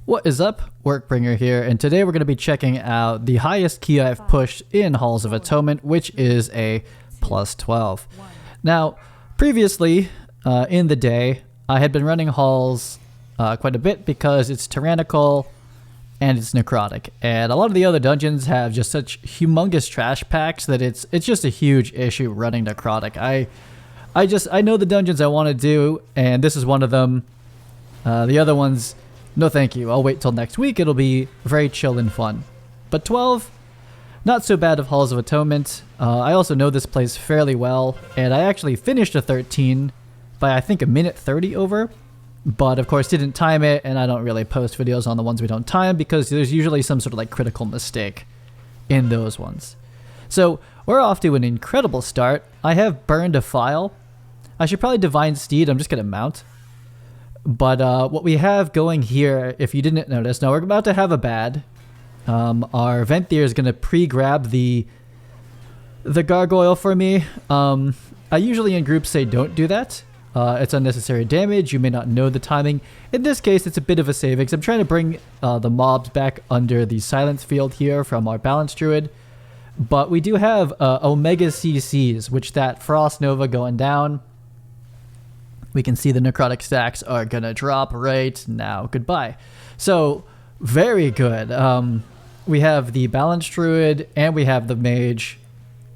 What is up? Workbringer here, and today we're going to be checking out the highest key I've pushed in Halls of Atonement, which is a plus 12. Now, previously in the day, I had been running Halls quite a bit because it's tyrannical and it's necrotic, and a lot of the other dungeons have just such humongous trash packs that it's just a huge issue running necrotic. I know the dungeons I want to do, and this is one of them. The other ones, no thank you. I'll wait till next week. It'll be very chill and fun. But 12, not so bad of Halls of Atonement. I also know this place fairly well, and I actually finished a 13 by I think a minute 30 over. But of course didn't time it, and I don't really post videos on the ones we don't time because there's usually some sort of like critical mistake in those ones. So we're off to an incredible start. I have burned a file. I should probably Divine Steed. I'm just going to mount. But what we have going here, if you didn't notice, now we're about to have a bad. Our Venthyr is going to pre-grab the gargoyle for me. I usually in groups say don't do that. It's unnecessary damage. You may not know the timing. In this case, it's a bit of a savings. I'm trying to bring the mobs back under the silence field here from our Balance Druid. But we do have Omega CCs, which that Frost Nova going down. We can see the necrotic stacks are going to drop right now. Goodbye. So, very good. We have the Balance Druid, and we have the Mage.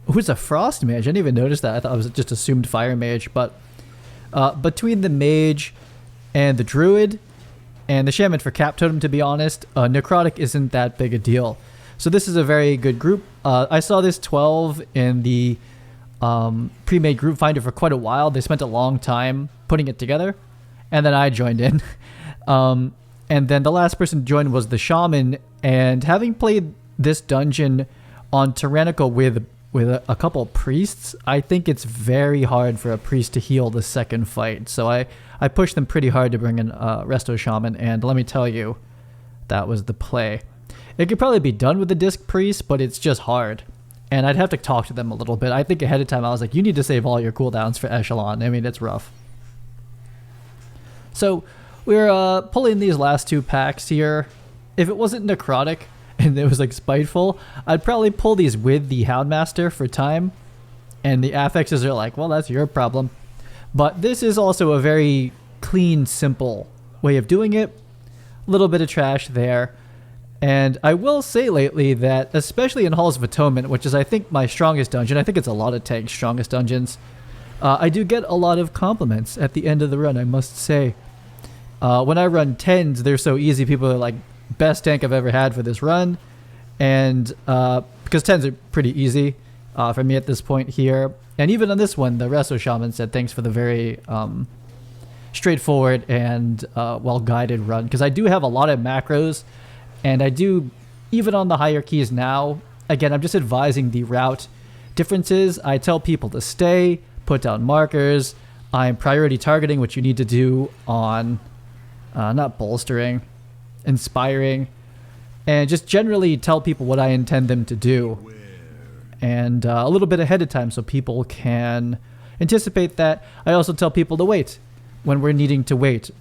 Who's a Frost Mage? I didn't even notice that. I thought it was just assumed Fire Mage. But between the Mage and the Druid and the Shaman for Cap Totem, to be honest, necrotic isn't that big a deal. So this is a very good group. I saw this 12 in the pre-made group finder for quite a while. They spent a long time putting it together, and then I joined in. And then the last person to join was the Shaman, and having played this dungeon on Tyrannical with a couple priests, I think it's very hard for a priest to heal the second fight. So I pushed them pretty hard to bring in Resto Shaman, and let me tell you, that was the play. It could probably be done with the Disc Priest, but it's just hard. And I'd have to talk to them a little bit. I think ahead of time I was like, you need to save all your cooldowns for Echelon. I mean, it's rough. So we're pulling these last two packs here. If it wasn't necrotic and it was like spiteful, I'd probably pull these with the Houndmaster for time. And the affixes are like, well, that's your problem. But this is also a very clean, simple way of doing it. A little bit of trash there. And I will say lately that, especially in Halls of Atonement, which is I think my strongest dungeon, I think it's a lot of tanks' strongest dungeons, I do get a lot of compliments at the end of the run, I must say. When I run 10s, they're so easy. People are like, best tank I've ever had for this run. And because 10s are pretty easy for me at this point here. And even on this one, the Resto Shaman said thanks for the very straightforward and well-guided run. Because I do have a lot of macros. And I do, even on the higher keys now, again, I'm just advising the route differences. I tell people to stay, put down markers. I'm priority targeting, which you need to do on, not bolstering, inspiring, and just generally tell people what I intend them to do. And a little bit ahead of time so people can anticipate that. I also tell people to wait when we're needing to wait.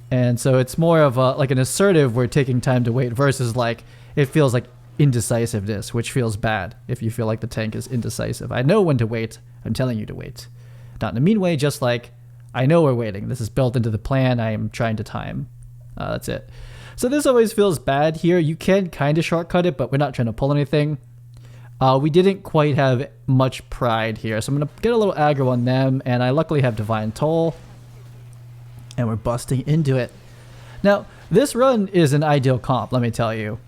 And so it's more of a, like an assertive, we're taking time to wait, versus like, it feels like indecisiveness, which feels bad if you feel like the tank is indecisive. I know when to wait. I'm telling you to wait. Not in a mean way, just like, I know we're waiting. This is built into the plan. I am trying to time. That's it. So this always feels bad here. You can kind of shortcut it, but we're not trying to pull anything. We didn't quite have much pride here. So I'm going to get a little aggro on them, and I luckily have Divine Toll. And we're busting into it. Now, this run is an ideal comp, let me tell you.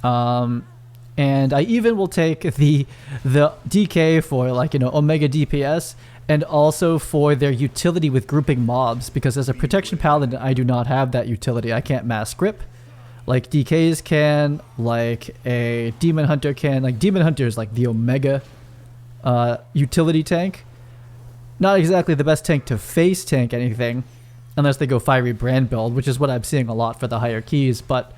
And I even will take the DK for, like, you know, Omega DPS, and also for their utility with grouping mobs, because as a Protection Paladin, I do not have that utility. I can't mass grip like DKs can, like a Demon Hunter can. Like, Demon Hunter is like the Omega utility tank. Not exactly the best tank to face tank anything, unless they go Fiery Brand build, which is what I'm seeing a lot for the higher keys. But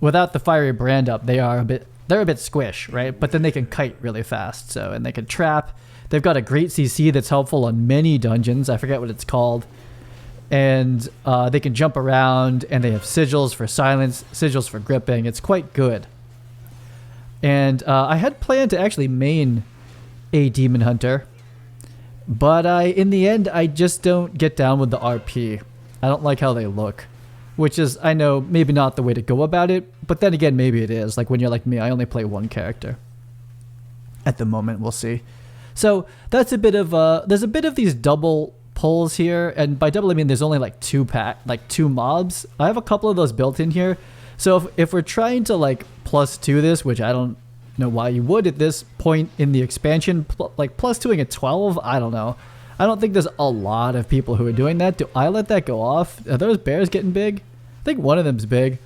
without the Fiery Brand up, they're a bit squish, right? But then they can kite really fast, and they can trap. They've got a great CC that's helpful on many dungeons. I forget what it's called. and they can jump around, and they have sigils for silence, sigils for gripping. It's quite good. And I had planned to actually main a Demon Hunter, but in the end, I just don't get down with the RP. I don't like how they look, which is, I know, maybe not the way to go about it, but then again, maybe it is. Like when you're like me, I only play one character. At the moment, we'll see. So that's a bit of, there's a bit of these double pulls here, and by double I mean there's only like two mobs. I have a couple of those built in here. So if we're trying to like +2 this, which I don't know why you would at this point in the expansion, like +2ing at 12, I don't know. I don't think there's a lot of people who are doing that. Do I let that go off? Are those bears getting big? I think one of them's big.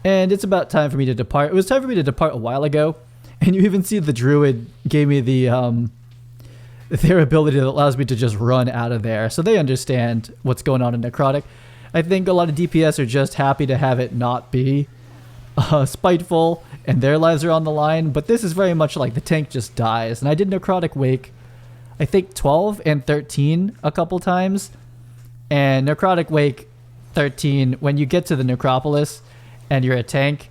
And it's about time for me to depart. It was time for me to depart a while ago. And you even see the druid gave me their ability that allows me to just run out of there. So they understand what's going on in Necrotic. I think a lot of DPS are just happy to have it not be spiteful and their lives are on the line. But this is very much like the tank just dies. And I did Necrotic Wake, I think 12 and 13 a couple times. And Necrotic Wake 13, when you get to the Necropolis and you're a tank,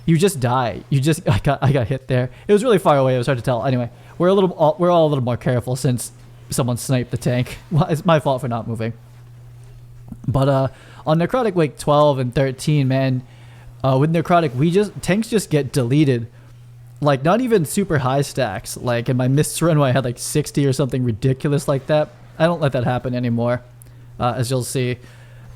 you just die. I got hit there. It was really far away. It was hard to tell. Anyway, we're all a little more careful since someone sniped the tank. Well, it's my fault for not moving. But on Necrotic Wake 12 and 13, man, with Necrotic, tanks just get deleted. Like not even super high stacks. Like in my Mists run where I had like 60 or something ridiculous like that. I don't let that happen anymore, as you'll see.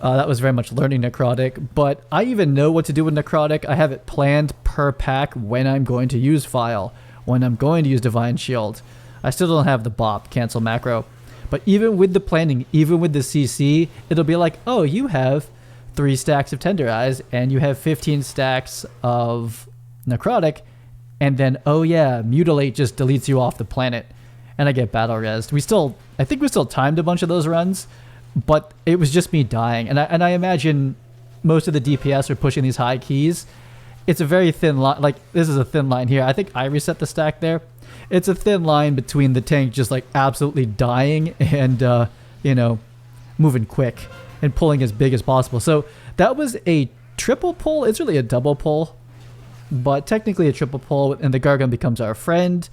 That was very much learning Necrotic, but I even know what to do with Necrotic. I have it planned per pack when I'm going to use File, when I'm going to use Divine Shield. I still don't have the BOP, cancel macro. But even with the planning, even with the CC, it'll be like, oh, you have 3 stacks of Tender Eyes, and you have 15 stacks of Necrotic, and then, oh yeah, Mutilate just deletes you off the planet, and I get battle rezzed. I think we still timed a bunch of those runs, but it was just me dying. And I imagine most of the DPS are pushing these high keys. It's a very thin line. Like, this is a thin line here. I think I reset the stack there. It's a thin line between the tank just, like, absolutely dying and, you know, moving quick and pulling as big as possible. So that was a triple pull. It's really a double pull, but technically a triple pull, and the Gargant becomes our friend.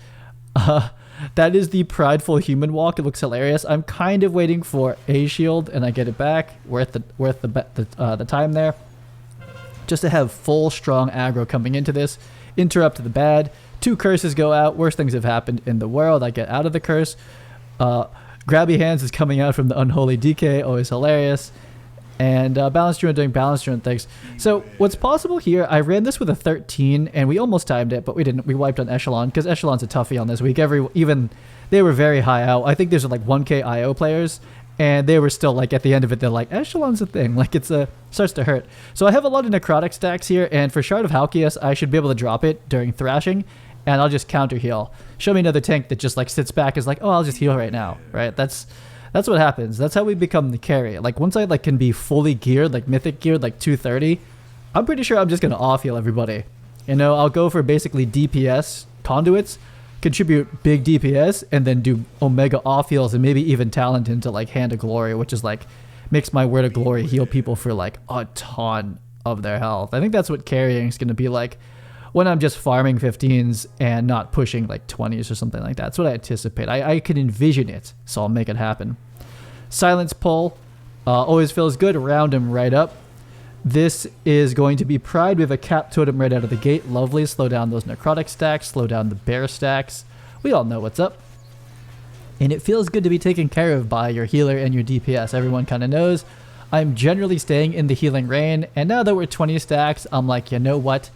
That is the prideful human walk. It looks hilarious. I'm kind of waiting for a shield, and I get it back. Worth the time there. Just to have full strong aggro coming into this. Interrupt the bad. 2 curses go out. Worst things have happened in the world. I get out of the curse. Grabby Hands is coming out from the Unholy DK. Always hilarious. And Balance Druid doing Balance Druid things. So what's possible here, I ran this with a 13, and we almost timed it, but we didn't. We wiped on Echelon, because Echelon's a toughie on this week. Even they were very high out. I think there's like 1k IO players, and they were still like, at the end of it, they're like, Echelon's a thing. Like, starts to hurt. So I have a lot of Necrotic stacks here, and for Shard of Halkias, I should be able to drop it during thrashing, and I'll just counter heal. Show me another tank that just like sits back, is like, oh, I'll just heal right now, right? That's what happens. That's how we become the carry. Like, once I like can be fully geared, like mythic geared, like 230, I'm pretty sure I'm just going to off heal everybody. You know, I'll go for basically DPS conduits, contribute big DPS, and then do omega off heals and maybe even talent into like Hand of Glory, which is like, makes my Word of Glory heal people for like a ton of their health. I think that's what carrying is going to be like when I'm just farming 15s and not pushing like 20s or something like that. That's what I anticipate. I can envision it, so I'll make it happen. Silence pull always feels good. Round him right up. This is going to be Pride. We have a Cap Totem right out of the gate. Lovely. Slow down those Necrotic stacks. Slow down the Bear stacks. We all know what's up. And it feels good to be taken care of by your healer and your DPS. Everyone kind of knows I'm generally staying in the healing lane. And now that we're 20 stacks, I'm like, you know what?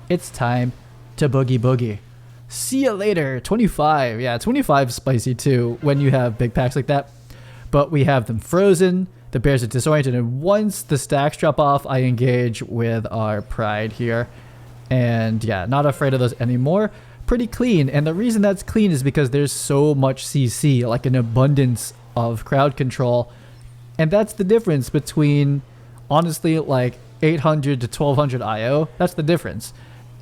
It's time to boogie boogie. See you later. 25. Yeah, 25 is spicy too when you have big packs like that. But we have them frozen. The bears are disoriented. And once the stacks drop off, I engage with our Pride here. And yeah, not afraid of those anymore. Pretty clean. And the reason that's clean is because there's so much CC, like an abundance of crowd control. And that's the difference between, honestly, like 800 to 1200 IO. That's the difference.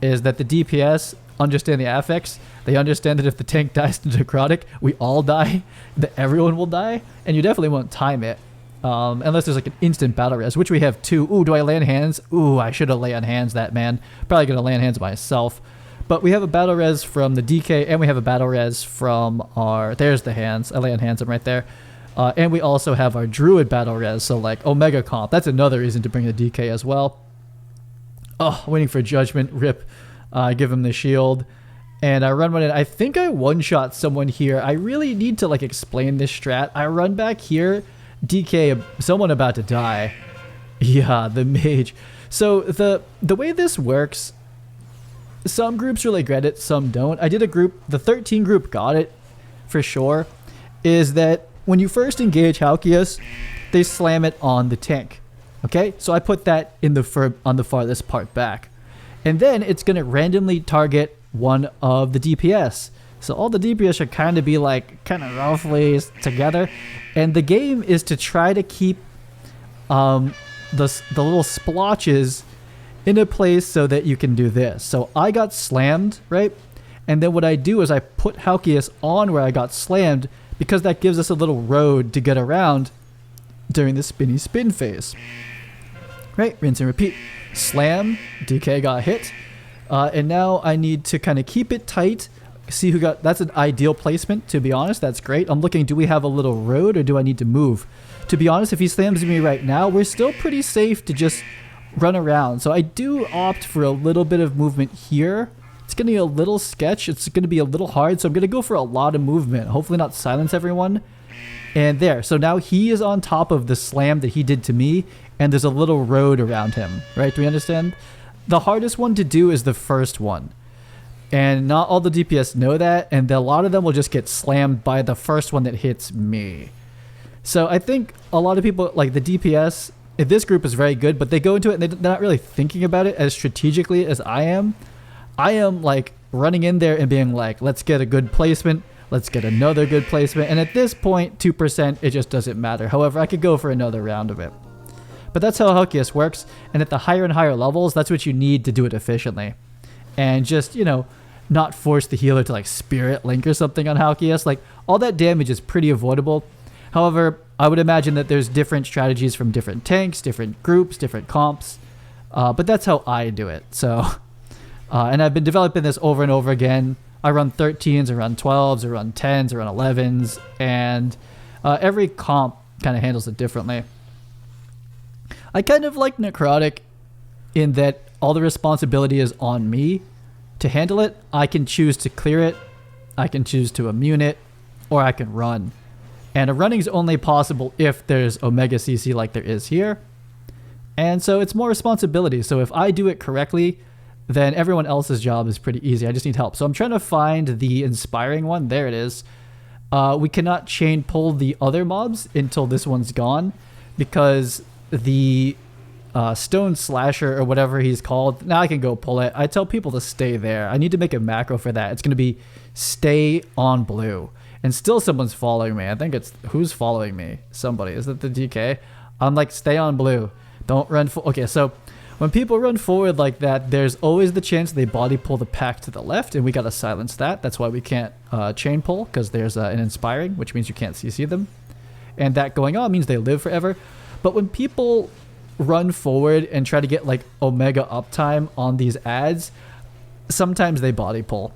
Is that the DPS understand the affix. They understand that if the tank dies to Necrotic, we all die, that everyone will die, and you definitely won't time it. Unless there's like an instant battle res, which we have 2. Ooh, do I land hands? Ooh, I should have land hands that, man. Probably gonna land hands myself. But we have a battle res from the DK, and we have a battle res from our... There's the hands. I land hands them right there. And we also have our druid battle res, so like Omega comp. That's another reason to bring the DK as well. Oh, waiting for judgment. Rip. Give him the shield. And I run one in. I think I one-shot someone here. I really need to like explain this strat. I run back here. DK, someone about to die. Yeah, the mage. So the way this works, some groups really get it, some don't. I did a group, the 13 group got it for sure, is that when you first engage Halkias, they slam it on the tank. Okay, so I put that in on the farthest part back. And then it's going to randomly target one of the DPS. So all the DPS should kind of be like kind of roughly together. And the game is to try to keep the little splotches in a place so that you can do this. So I got slammed, right? And then what I do is I put Halkias on where I got slammed because that gives us a little road to get around during the spinny spin phase. Right? Rinse and repeat. Slam. DK got hit. And now I need to kind of keep it tight. See who got... That's an ideal placement, to be honest. That's great. I'm looking, do we have a little road or do I need to move? To be honest, if he slams me right now, we're still pretty safe to just run around. So I do opt for a little bit of movement here. It's going to be a little sketch. It's going to be a little hard. So I'm going to go for a lot of movement. Hopefully not silence everyone. And there. So now he is on top of the slam that he did to me. And there's a little road around him. Right? Do we understand? The hardest one to do is the first one. And not all the DPS know that, and a lot of them will just get slammed by the first one that hits me. So I think a lot of people, like the DPS, this group is very good, but they go into it and they're not really thinking about it as strategically as I am. I am like running in there and being like, let's get a good placement, let's get another good placement, and at this point, 2%, it just doesn't matter. However, I could go for another round of it. But that's how Halkias works, and at the higher and higher levels, that's what you need to do it efficiently. And just, you know, not force the healer to like spirit link or something on Halkias. Like all that damage is pretty avoidable. However, I would imagine that there's different strategies from different tanks, different groups, different comps. But that's how I do it. So, and I've been developing this over and over again. I run 13s, I run 12s, I run 10s, I run 11s, and every comp kind of handles it differently. I kind of like Necrotic in that all the responsibility is on me to handle it. I can choose to clear it, I can choose to immune it, or I can run. And a running is only possible if there's Omega CC like there is here. And so it's more responsibility. So if I do it correctly, then everyone else's job is pretty easy. I just need help. So I'm trying to find the inspiring one. There it is. We cannot chain pull the other mobs until this one's gone, because the Stone Slasher or whatever he's called, now I can go pull it. I tell people to stay there. I need to make a macro for that. It's going to be stay on blue. And still someone's following me. I think it's... Who's following me? Somebody. Is it the DK? I'm like, stay on blue. Don't run... Okay, so when people run forward like that, there's always the chance they body pull the pack to the left, and we got to silence that. That's why we can't chain pull, because there's an inspiring, which means you can't CC them. And that going on means they live forever. But when people run forward and try to get like Omega uptime on these ads, sometimes they body pull.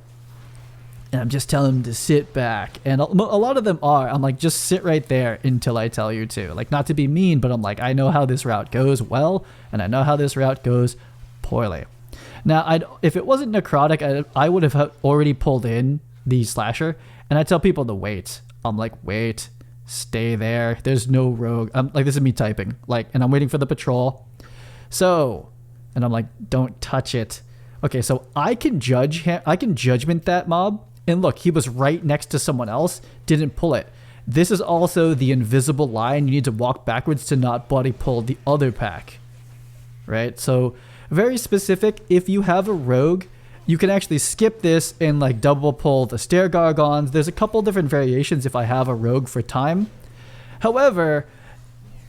And I'm just telling them to sit back. And a lot of them are. I'm like, just sit right there until I tell you to. Like, not to be mean, but I'm like, I know how this route goes well, and I know how this route goes poorly. Now, if it wasn't Necrotic, I would have already pulled in the Slasher, and I tell people to wait. I'm like, wait. Stay there. There's no rogue. Like, this is me typing. Like, and I'm waiting for the patrol. So, and I'm like, don't touch it. Okay, so I can judge him. I can judgment that mob. And look, he was right next to someone else. Didn't pull it. This is also the invisible line. You need to walk backwards to not body pull the other pack. Right? So, very specific. If you have a rogue, you can actually skip this and like double pull the stair gargons. There's a couple different variations if I have a rogue for time. However,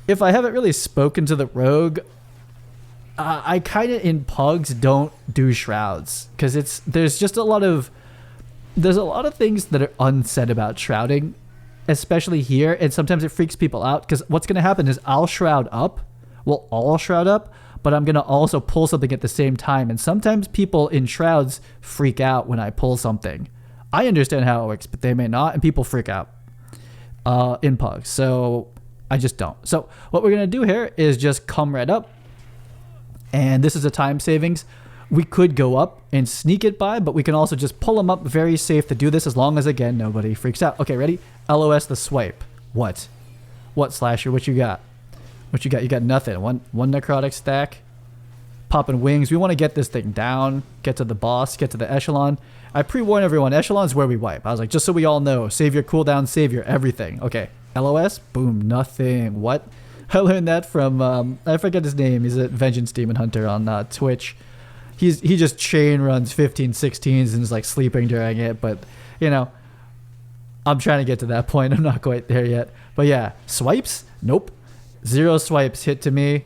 if I haven't really spoken to the rogue, I kind of in pugs don't do shrouds, because there's a lot of things that are unsaid about shrouding, especially here, and sometimes it freaks people out because what's going to happen is I'll shroud up. We'll all shroud up, but I'm going to also pull something at the same time. And sometimes people in shrouds freak out when I pull something. I understand how it works, but they may not, and people freak out in pugs. So I just don't. So what we're going to do here is just come right up. And this is a time savings. We could go up and sneak it by, but we can also just pull them up. Very safe to do this as long as, again, nobody freaks out. Okay, ready? LOS the swipe. What? What, Slasher? What you got? What you got? You got nothing. One necrotic stack. Popping wings. We want to get this thing down. Get to the boss. Get to the echelon. I pre-warn everyone. Echelon's where we wipe. I was like, just so we all know. Save your cooldown. Save your everything. Okay. LOS. Boom. Nothing. What? I learned that from, I forget his name. He's a Vengeance Demon Hunter on Twitch. He just chain runs 15, 16s and is like sleeping during it. But, you know, I'm trying to get to that point. I'm not quite there yet. But yeah, swipes? Nope. 0 swipes hit to me.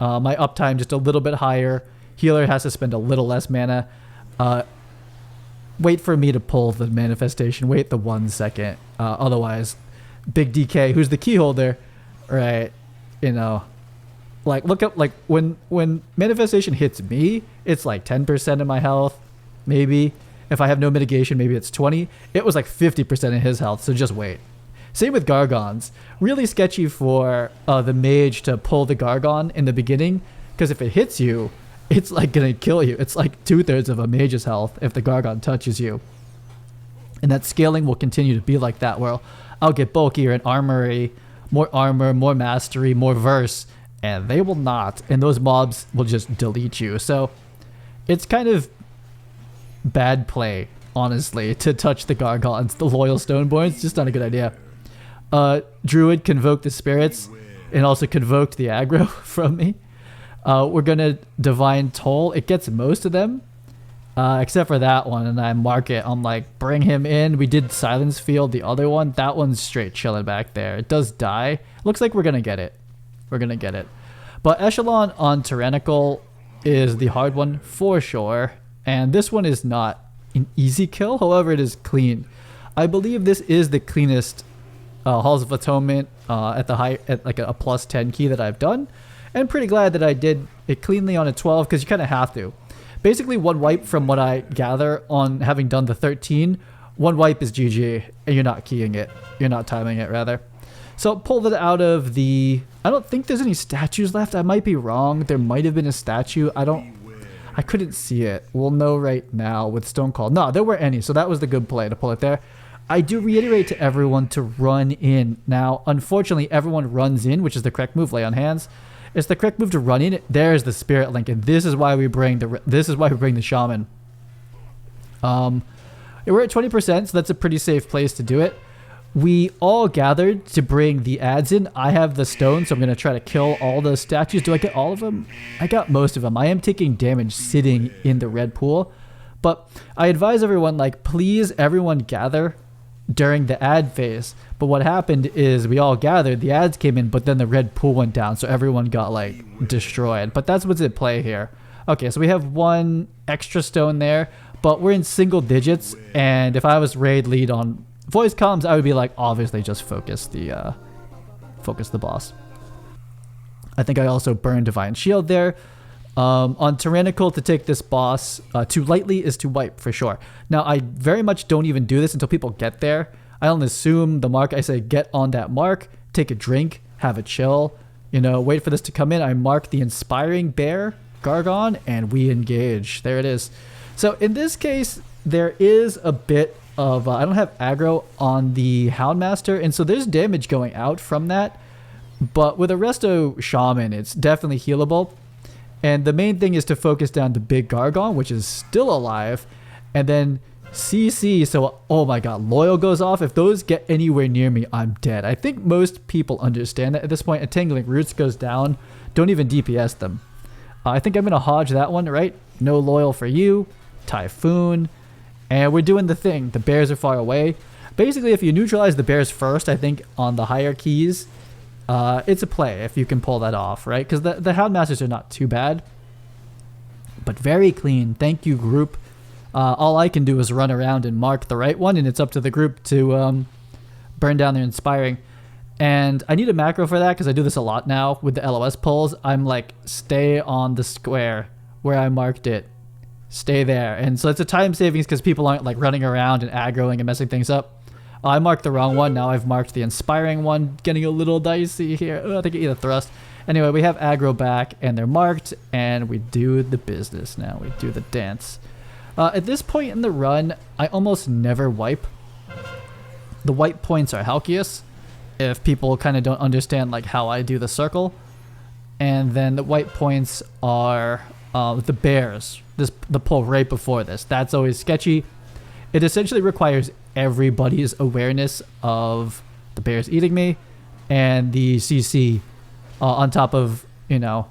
My uptime just a little bit higher. Healer has to spend a little less mana. Wait for me to pull the manifestation. Wait the 1 second. Otherwise, big DK, who's the key holder, right? You know, like look up, like when manifestation hits me, it's like 10% of my health, maybe. If I have no mitigation, maybe it's 20. It was like 50% of his health, so just wait. Same with Gargons. Really sketchy for the mage to pull the Gargon in the beginning, because if it hits you, it's like gonna kill you. It's like 2/3 of a mage's health if the Gargon touches you. And that scaling will continue to be like that, where I'll get bulkier and armory, more armor, more mastery, more verse, and they will not. And those mobs will just delete you. So it's kind of bad play, honestly, to touch the Gargons, the Loyal Stoneborns. Just not a good idea. Druid convoked the spirits and also convoked the aggro from me. We're going to Divine Toll. It gets most of them, except for that one, and I mark it. I'm like, bring him in. We did Silence Field, the other one. That one's straight chilling back there. It does die. Looks like we're going to get it. We're going to get it. But Echelon on Tyrannical is the hard one for sure. And this one is not an easy kill. However, it is clean. I believe this is the cleanest Halls of Atonement at like a plus 10 key that I've done. And pretty glad that I did it cleanly on a 12, because you kind of have to. Basically, one wipe from what I gather on having done the 13, one wipe is GG, and you're not keying it. You're not timing it, rather. So pulled it out of the... I don't think there's any statues left. I might be wrong. There might have been a statue. I couldn't see it. We'll know right now with Stone Call. No, there weren't any, so that was the good play to pull it there. I do reiterate to everyone to run in. Now, unfortunately, everyone runs in, which is the correct move, lay on hands. It's the correct move to run in. There's the Spirit Link, and this is why we bring the Shaman. We're at 20%, so that's a pretty safe place to do it. We all gathered to bring the ads in. I have the stone, so I'm going to try to kill all the statues. Do I get all of them? I got most of them. I am taking damage sitting in the red pool. But I advise everyone, like, please, everyone gather during the ad phase. But what happened is we all gathered, the ads came in, but then the red pool went down, so everyone got, like, destroyed. But that's what's at play here. Okay, so we have one extra stone there, but we're in single digits, and if I was raid lead on voice comms, I would be like, obviously just focus the boss. I think I also burned Divine Shield there. On Tyrannical, to take this boss too lightly is to wipe for sure. Now, I very much don't even do this until people get there. I don't assume the mark. I say get on that mark, take a drink, have a chill, you know, wait for this to come in. I mark the Inspiring Bear, Gargon, and we engage. There it is. So in this case, there is a bit of, I don't have aggro on the Houndmaster, and so there's damage going out from that. But with a Resto Shaman, it's definitely healable. And the main thing is to focus down the big Gargon, which is still alive, and then CC. So, oh my god, Loyal goes off. If those get anywhere near me, I'm dead. I think most people understand that at this point. Entangling Roots goes down. Don't even DPS them. I think I'm going to hodge that one, right? No Loyal for you. Typhoon. And we're doing the thing. The bears are far away. Basically, if you neutralize the bears first, I think on the higher keys, it's a play if you can pull that off, right? Because the Houndmasters are not too bad, but very clean. Thank you, group. All I can do is run around and mark the right one, and it's up to the group to burn down their inspiring. And I need a macro for that because I do this a lot now with the LOS pulls. I'm like, stay on the square where I marked it. Stay there. And so it's a time savings because people aren't like running around and aggroing and messing things up. I marked the wrong one. Now I've marked the inspiring one. Getting a little dicey here. I think I eat a thrust. Anyway, we have aggro back and they're marked and we do the business now. We do the dance. At this point in the run, I almost never wipe. The wipe points are Halkias. If people kind of don't understand like how I do the circle. And then the white points are the bears. The pull right before this. That's always sketchy. It essentially requires everybody's awareness of the bears eating me and the CC on top of, you know,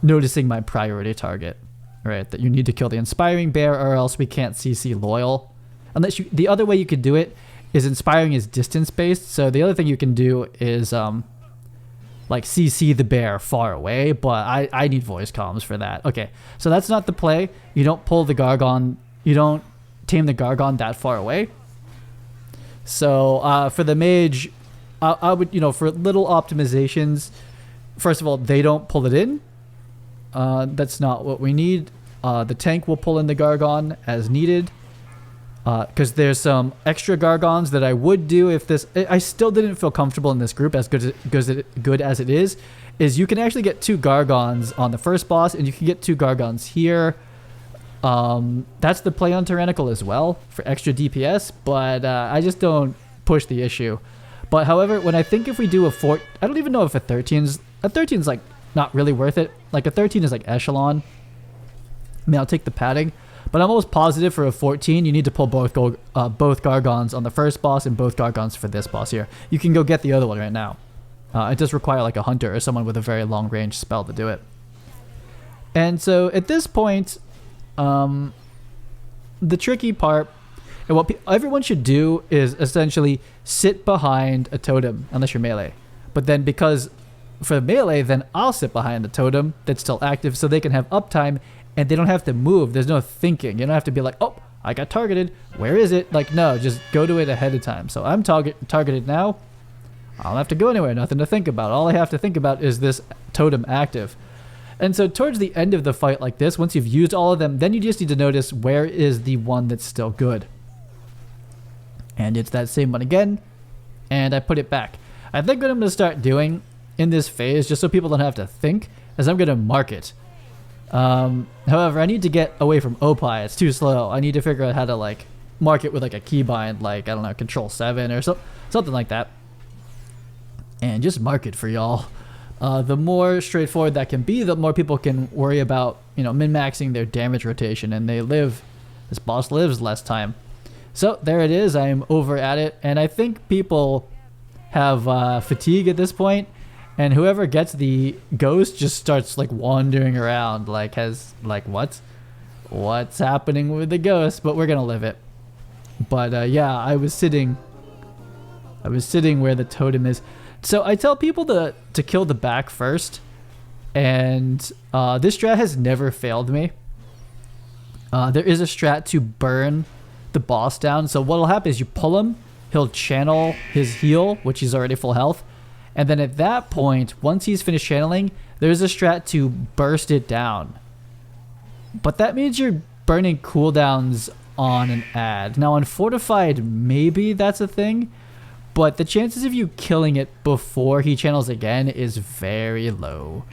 noticing my priority target. Right? That you need to kill the inspiring bear or else we can't CC loyal. Unless you, the other way you could do it is inspiring is distance based. So the other thing you can do is like CC the bear far away, but I need voice comms for that. Okay, so that's not the play. You don't pull the Gargon, you don't tame the Gargon that far away. So for the mage, I would, you know, for little optimizations, first of all, they don't pull it in. That's not what we need. The tank will pull in the Gargon as needed. Because there's some extra Gargons that I would do if this... I still didn't feel comfortable in this group as good as it is you can actually get 2 Gargons on the first boss, and you can get 2 Gargons here. That's the play on Tyrannical as well, for extra DPS, but I just don't push the issue. But however, when I think if we do a 4... I don't even know if a 13's... A 13's like not really worth it. Like a 13 is like Echelon. I mean, I'll take the padding. But I'm almost positive for a 14, you need to pull both Gargons on the first boss and both Gargons for this boss here. You can go get the other one right now. It does require like a hunter or someone with a very long range spell to do it. And so at this point, the tricky part, and what everyone should do is essentially sit behind a totem, unless you're melee. But then because for melee, then I'll sit behind the totem that's still active so they can have uptime. And they don't have to move. There's no thinking. You don't have to be like, oh, I got targeted. Where is it? Like, no, just go to it ahead of time. So I'm targeted now. I don't have to go anywhere. Nothing to think about. All I have to think about is this totem active. And so towards the end of the fight like this, once you've used all of them, then you just need to notice where is the one that's still good. And it's that same one again. And I put it back. I think what I'm going to start doing in this phase, just so people don't have to think, is I'm going to mark it. However, I need to get away from Opie. It's too slow. I need to figure out how to like mark it with like a keybind, like I don't know, Control 7 or something like that, and just mark it for y'all. The more straightforward that can be, the more people can worry about, you know, min-maxing their damage rotation, and this boss lives less time. So there it is. I'm over at it, and I think people have fatigue at this point. And whoever gets the ghost just starts like wandering around, like has like what's happening with the ghost? But we're gonna live it. But yeah, I was sitting where the totem is. So I tell people to kill the back first, and this strat has never failed me. There is a strat to burn the boss down. So what'll happen is you pull him, he'll channel his heal, which is already full health. And then at that point, once he's finished channeling, there's a strat to burst it down. But that means you're burning cooldowns on an ad. Now on Fortified, maybe that's a thing, but the chances of you killing it before he channels again is very low.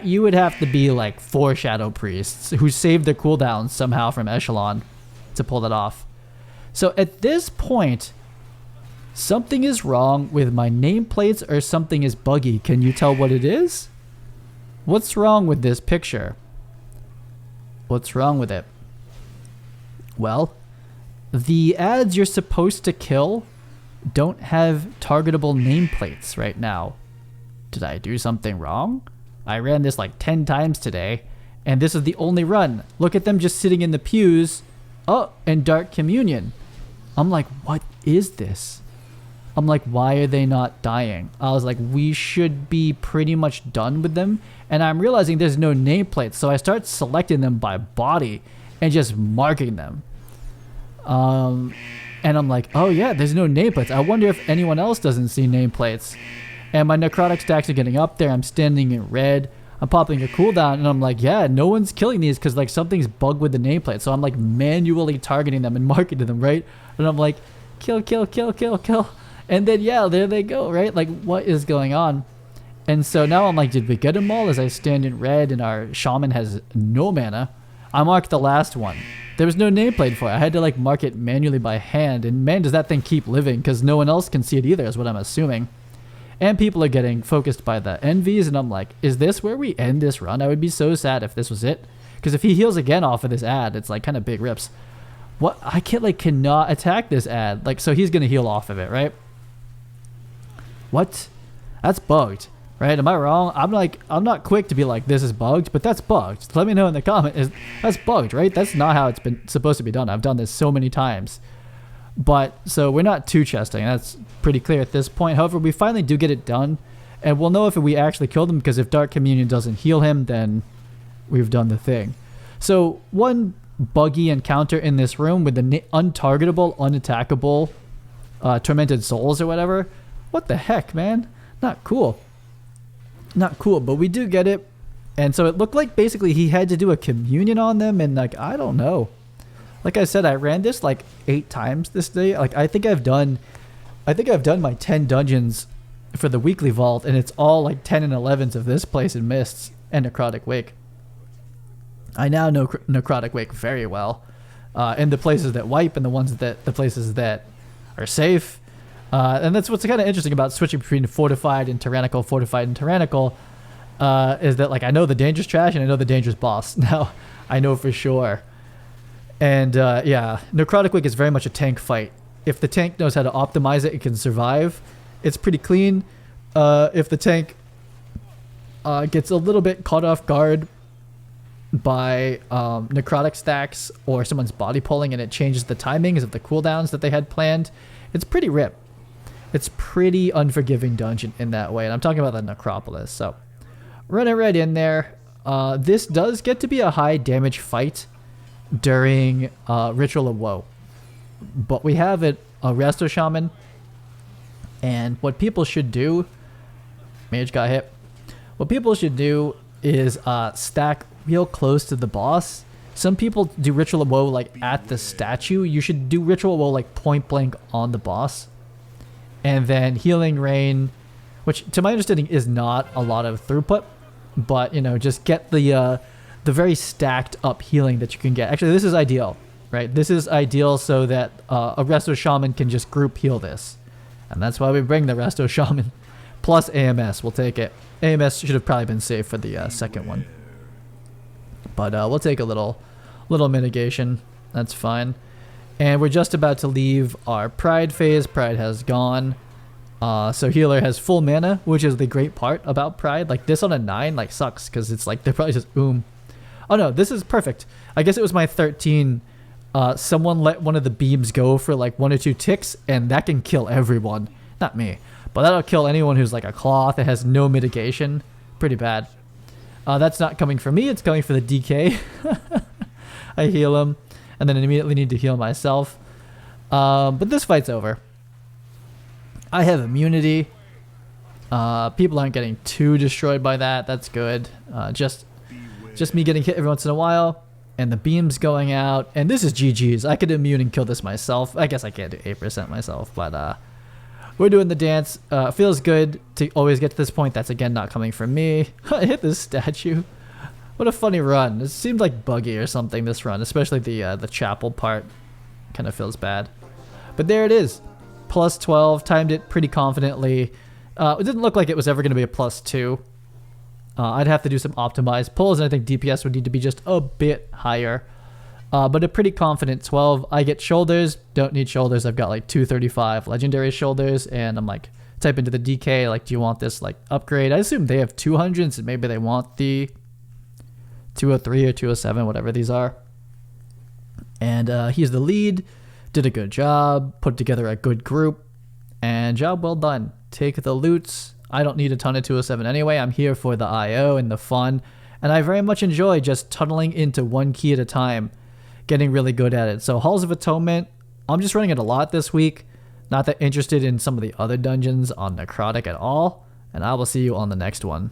You would have to be like 4 Shadow Priests who saved their cooldowns somehow from Echelon to pull that off. So at this point, something is wrong with my nameplates or something is buggy. Can you tell what it is? What's wrong with this picture? What's wrong with it? Well, the ads you're supposed to kill don't have targetable nameplates right now. Did I do something wrong? I ran this like 10 times today, and this is the only run. Look at them just sitting in the pews. Oh, and Dark Communion. I'm like, what is this? I'm like, why are they not dying? I was like, we should be pretty much done with them. And I'm realizing there's no nameplates. So I start selecting them by body and just marking them. And And I'm like, oh yeah, there's no nameplates. I wonder if anyone else doesn't see nameplates. And my necrotic stacks are getting up there. I'm standing in red. I'm popping a cooldown, and I'm like, yeah, no one's killing these because like something's bugged with the nameplate. So I'm like manually targeting them and marketing them, right? And I'm like, kill, kill, kill, kill, kill. And then yeah, there they go, right? Like, what is going on? And so now I'm like, did we get them all? As I stand in red and our shaman has no mana. I marked the last one. There was no nameplate for it. I had to like mark it manually by hand. And man, does that thing keep living, because no one else can see it either, is what I'm assuming. And people are getting focused by the envies, and I'm like, is this where we end this run? I would be so sad if this was it. Because if he heals again off of this ad, it's like kind of big rips. What? I cannot attack this ad. Like, so he's going to heal off of it, right? What? That's bugged, right? Am I wrong? I'm not quick to be like, this is bugged, but that's bugged. Let me know in the comment. That's bugged, right? That's not how it's been supposed to be done. I've done this so many times. But, so we're not two chesting. That's pretty clear at this point. However, we finally do get it done. And we'll know if we actually killed him, because if Dark Communion doesn't heal him, then we've done the thing. So, one buggy encounter in this room with the untargetable, unattackable Tormented Souls or whatever. What the heck, man? Not cool. Not cool, but we do get it. And so it looked like basically he had to do a communion on them, and like, I don't know. Like I said, I ran this like 8 times this day. Like I think I've done my 10 dungeons for the weekly vault, and it's all like 10 and 11s of this place in Mists and Necrotic Wake. I now know Necrotic Wake very well, and the places that wipe and the places that are safe. And that's what's kind of interesting about switching between fortified and tyrannical, is that like I know the dangerous trash and I know the dangerous boss. Now I know for sure. And yeah, Necrotic Wake is very much a tank fight. If the tank knows how to optimize it, it can survive. It's pretty clean. If the tank gets a little bit caught off guard by necrotic stacks or someone's body pulling, and it changes the timings of the cooldowns that they had planned, it's pretty rip. It's pretty unforgiving dungeon in that way. And I'm talking about the Necropolis. So running right in there. This does get to be a high damage fight during Ritual of Woe. But we have a Resto Shaman. And what people should do... Mage got hit. What people should do is stack real close to the boss. Some people do Ritual of Woe like at the statue. You should do Ritual of Woe like point blank on the boss. And then Healing Rain, which to my understanding is not a lot of throughput. But, you know, just get the very stacked up healing that you can get. Actually, this is ideal, right? This is ideal so that a Resto Shaman can just group heal this. And that's why we bring the Resto Shaman. Plus AMS, we'll take it. AMS should have probably been saved for the second one. But we'll take a little mitigation. That's fine. And we're just about to leave our Pride phase. Pride has gone. So healer has full mana, which is the great part about Pride. Like this on a 9 like sucks, because it's like they're probably just Oh no, this is perfect. I guess it was my 13. Someone let one of the beams go for like 1 or 2 ticks, and that can kill everyone. Not me, but that'll kill anyone who's like a cloth that has no mitigation. Pretty bad. That's not coming for me, it's coming for the DK. I heal him, and then immediately need to heal myself. But this fight's over. I have immunity. People aren't getting too destroyed by that. That's good. Just me getting hit every once in a while, and the beams going out. And this is GG's. I could immune and kill this myself. I guess I can't do 8% myself, but we're doing the dance. Feels good to always get to this point. That's again not coming from me. I hit this statue. What a funny run. It seemed like buggy or something, this run, especially the chapel part. Kind of feels bad. But there it is. Plus 12. Timed it pretty confidently. It didn't look like it was ever going to be a plus 2. I'd have to do some optimized pulls, and I think DPS would need to be just a bit higher. But a pretty confident 12. I get shoulders. Don't need shoulders. I've got like 235 legendary shoulders, and I'm like, type into the DK, like, do you want this like upgrade? I assume they have 200s, and maybe they want the 203 or 207, whatever these are. And he's the lead. Did a good job. Put together a good group. And job well done. Take the loots. I don't need a ton of 207 anyway. I'm here for the IO and the fun. And I very much enjoy just tunneling into one key at a time. Getting really good at it. So Halls of Atonement, I'm just running it a lot this week. Not that interested in some of the other dungeons on Necrotic at all. And I will see you on the next one.